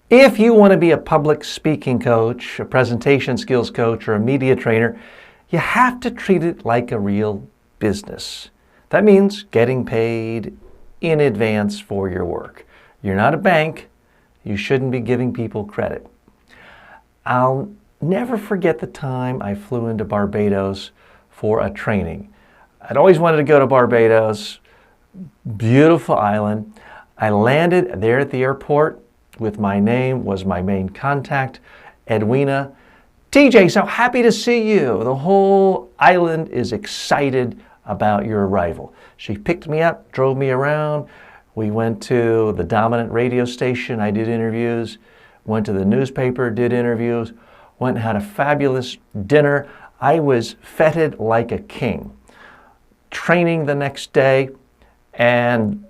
If you want to be a public speaking coach, a presentation skills coach, or a media trainer, you have to treat it like a real business. That means getting paid in advance for your work. You're not a bank. You shouldn't be giving people credit. I'll never forget the time I flew into Barbados for a training. I'd always wanted to go to Barbados, beautiful island. I landed there at the airport with my name, was my main contact, Edwina. TJ, so happy to see you. The whole island is excited about your arrival. She picked me up, drove me around. We went to the dominant radio station. I did interviews. Went to the newspaper, did interviews. Went and had a fabulous dinner. I was feted like a king. Training the next day, and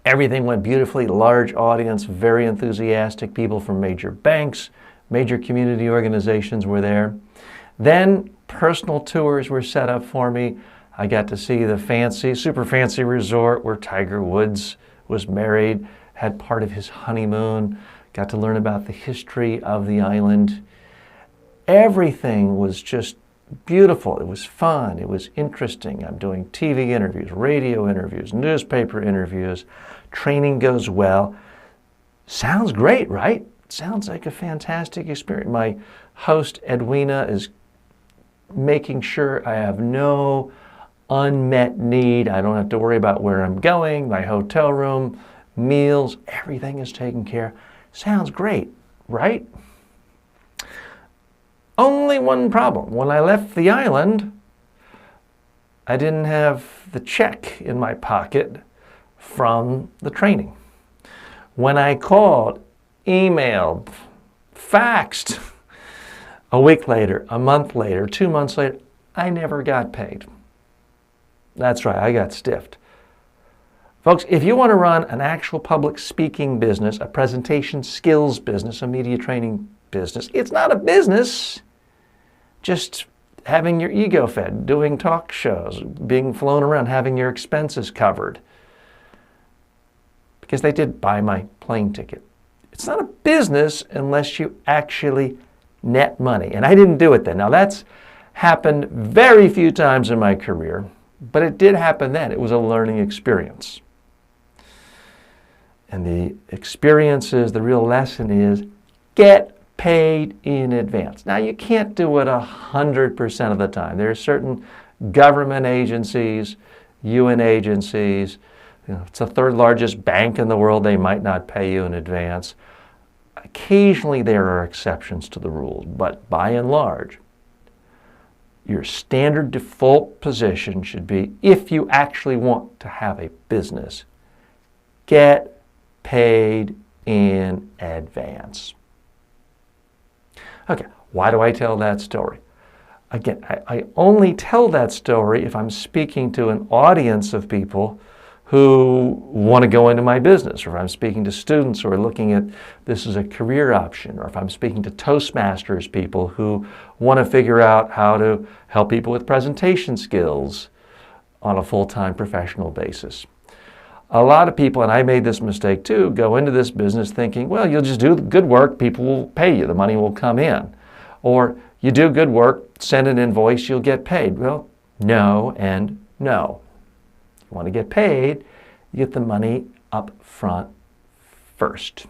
everything went beautifully. Large audience, very enthusiastic people from major banks, major community organizations were there. Then personal tours were set up for me. I got to see the super fancy resort where Tiger Woods was married, had part of his honeymoon, got to learn about the history of the island. Everything was just beautiful. It was fun. It was interesting. I'm doing TV interviews, radio interviews, newspaper interviews. Training goes well. Sounds great, right? Sounds like a fantastic experience. My host, Edwina, is making sure I have no unmet need. I don't have to worry about where I'm going, my hotel room, meals, everything is taken care of. Sounds great, right? Only one problem. When I left the island, I didn't have the check in my pocket from the training. When I called, emailed, faxed, a week later, a month later, 2 months later, I never got paid. That's right, I got stiffed. Folks, if you want to run an actual public speaking business, a presentation skills business, a media training business, it's not a business. Just having your ego fed, doing talk shows, being flown around, having your expenses covered. Because they did buy my plane ticket. It's not a business unless you actually net money. And I didn't do it then. Now that's happened very few times in my career, but it did happen then. It was a learning experience. And the experience is, the real lesson is, get paid in advance. Now you can't do it 100% of the time. There are certain government agencies, UN agencies, it's the third largest bank in the world, they might not pay you in advance. Occasionally there are exceptions to the rules, but by and large, your standard default position should be, if you actually want to have a business, get paid in advance. Okay, why do I tell that story? Again, I only tell that story if I'm speaking to an audience of people who want to go into my business, or if I'm speaking to students who are looking at this as a career option, or if I'm speaking to Toastmasters people who want to figure out how to help people with presentation skills on a full-time professional basis. A lot of people, and I made this mistake too, go into this business thinking, well, you'll just do good work, people will pay you, the money will come in. Or you do good work, send an invoice, you'll get paid. Well, no and no. You want to get paid, you get the money up front first.